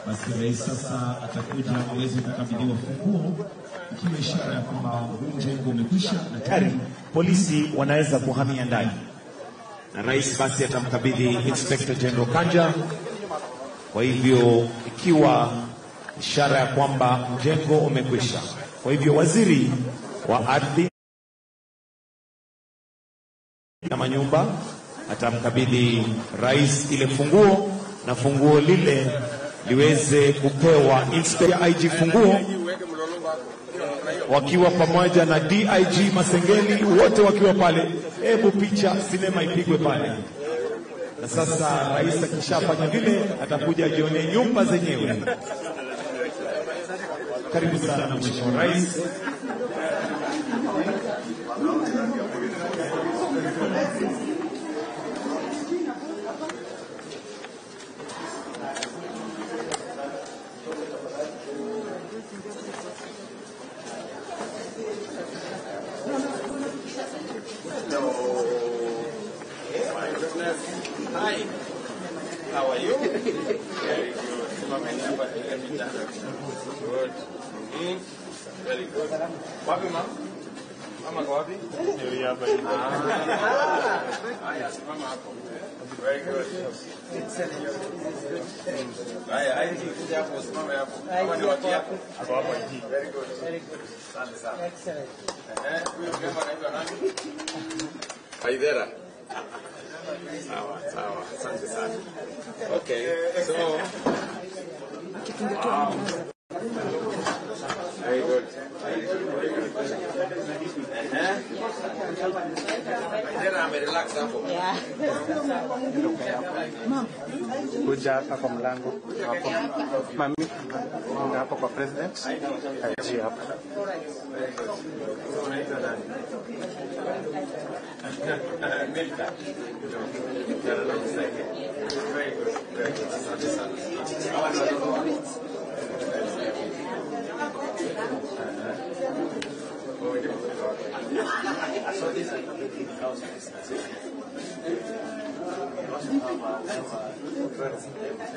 basi rais sasa atakuja aweze kukabidhiwa funguo, ikiwa ishara ya kwamba huu mjengo umekwisha na tayari polisi wanaweza kuhamia ndani, na rais basi atamkabidhi Inspector General Kanja. Kwa hivyo ikiwa ishara ya kwamba mjengo umekwisha, kwa hivyo waziri wa ardhi na manyumba atamkabidhi rais ile funguo, na funguo lile liweze kupewa Inspector IG funguo, wakiwa pamoja na DIG Masengeli, wote wakiwa pale. Hebu picha sinema ipigwe pale. Na sasa rais akishafanya vile, atakuja ajione nyumba zenyewe. Karibu sana Mheshimiwa Rais. Hi, how are you? Very good. Good. Very good. Wapi mama? Mama kwa wapi? Ndio hapa hivi. Haya, mama hapo. Very good. Haya, hivi kuja hapo, simama hapo. Kama ni waki hapo. Hapo hapo hivi. Very good. Very good. Asante sana. Excellent. Huyo kama anaitwa nani? Aidera. Sawa, asante sana. Okay, so very good. Aidera amerelax hapo. Kuja hapa kwa mlango hapo. Mami, hapo kwa president. Haji hapa. Milka. Very good. Asante sana. So this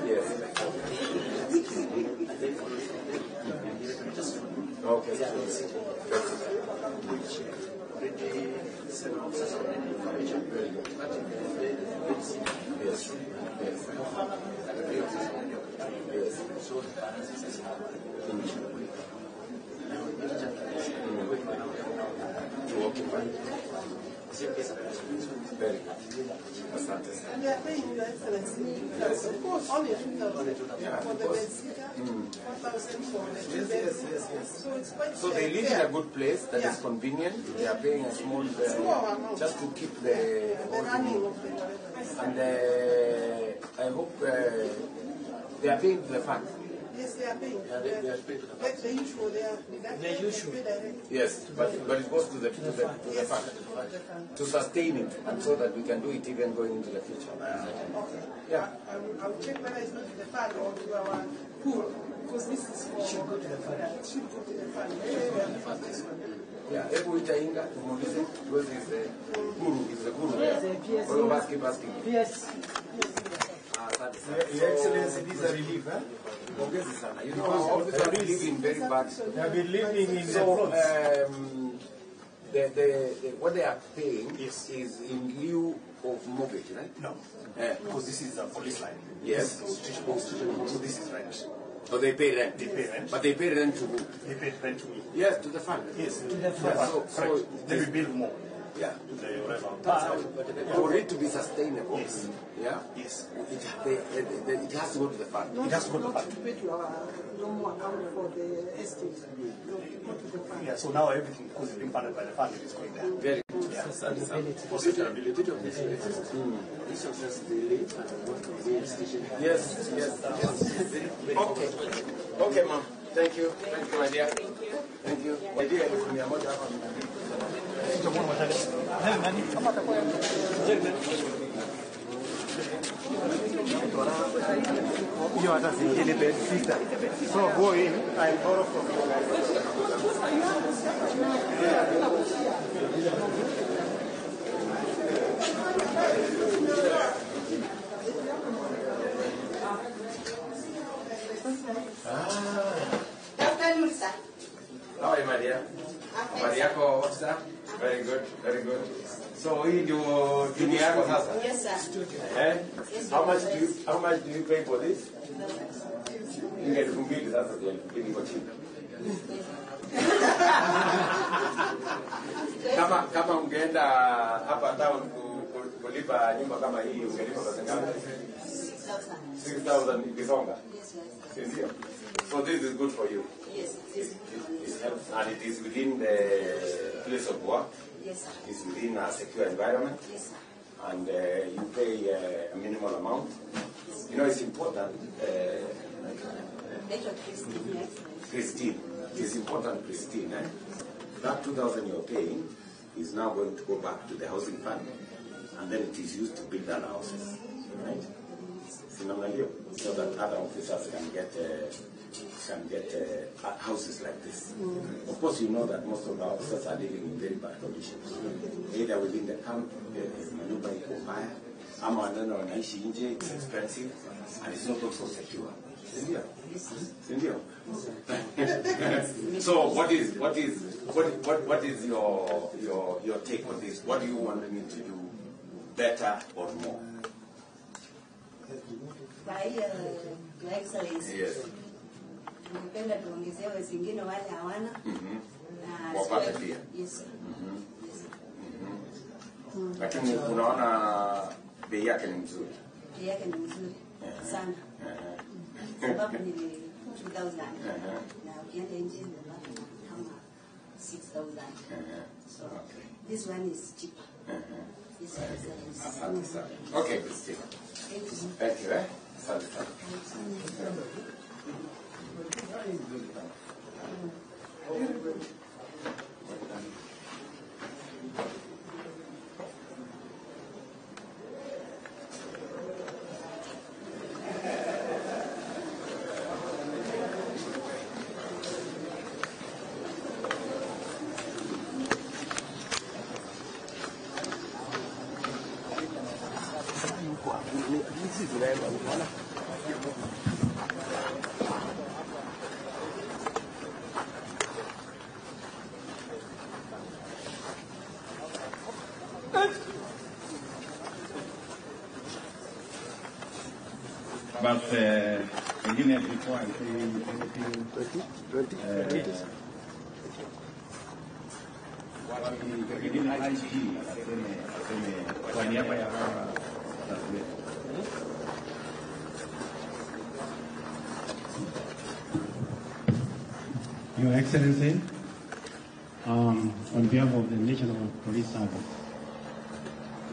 yes. Okay. They are paying Your Excellency. Yes, of course. Only 2,000 for the Benzita, 1,000 for the Yes. So it's quite So they live in a good place that is convenient. They are paying a small amount just to keep the running of the whatever. And I hope they are paying to the fund. Yes, they are paying. Like the usual, they are. The usual. Yes, but it goes to the fund to sustain it, and so that we can do it even going into the future. Okay. Yeah. I will check whether it's not to the fund or to our pool, because this is for. It should go to the fund. It should go to the fund. Yeah, hebu itainga tumuulize tuweze guru is the guru there. All of us keep asking. Yes. Your Excellency, this is a relief, huh? You know, officers are living very bad. They have been living in So, what they are paying is in lieu of mortgage, right? No, because this is a police line. Yes. So this is rent. So they pay rent. They pay rent. But they pay rent to who? They pay rent to me. Yes, to the fund. Yes, To the fund. So they will build more. yeah. To the whatever. For it to be sustainable, Yes. yeah, Yes. it has to go to the fund. It has to go to the Not fund. to pay to our normal account for the estate. No, go to the fund. Yeah, so now everything, because it's being funded by the fund, is going there. Very good. Yeah. Sustainability of this place. Yes, yes. Okay. Okay, ma'am. Thank you. Thank you, my dear. Thank you. My dear, You are the sister. So go in and borrow from Yako officer? Very good, very good. So hii ndio timu yako sasa? Yes, sir. Eh? How much do you pay for this? Inge 2,000 sasa ndio iko chini. Kama ungeenda hapa town kulipa nyumba kama hii ungelipa pesa ngapi? 6,000 ikisonga. Yes, sir. So this is good for you. Yes, it helps, and it is within the place of work. yes, sir. It's within a secure environment, Yes, sir. and you pay a minimal amount. You know, it's important. Major Christine, yes. Christine, it is important, Christine. That 2,000 you're paying is now going to go back to the housing fund, and then it is used to build other houses, right? So that other officers can get houses like this. Of course, you know that most of our officers are living in very bad conditions, either within the camp, manyumba iko mbaya, ama wanana wanaishi nje, it's expensive, and it's not also secure. Sindio? So what is your take on this? What do you want me to do better or more? By Your Excellency. Yes. Ningependa tuongezewe zingine wale hawana. Na Wapate pia. Yes, sir. Lakini unaona bei yake ni mzuri. Bei yake ni mzuri sana. Sababu ni 2,000. Na ukienda nje ni kama 6,000. So this one is cheaper. Yes, sir. Okay, Christine. Thank you. Asante sana. But pengine before I say pengine IG aseme kwa niaba ya Your Excellency, on behalf of the National Police Service,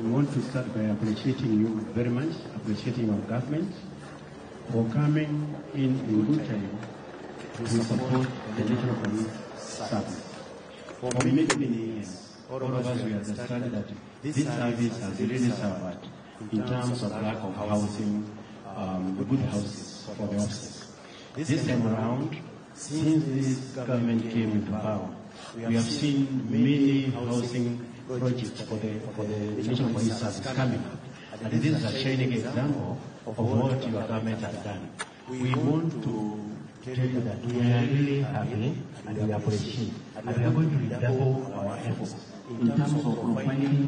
we want to start by appreciating you very much, appreciating our government for coming in good time to support the National Police Service. For many, many years, all of us we understand that this service has really suffered in terms of lack of housing, good houses for the officers. This time around, since this government came into power, we have seen many housing projects for the National Police Service coming up. And this is a shining example of what your government has done. We want to tell you that we are really happy and we appreciate. And we are going to redouble our efforts in terms of providing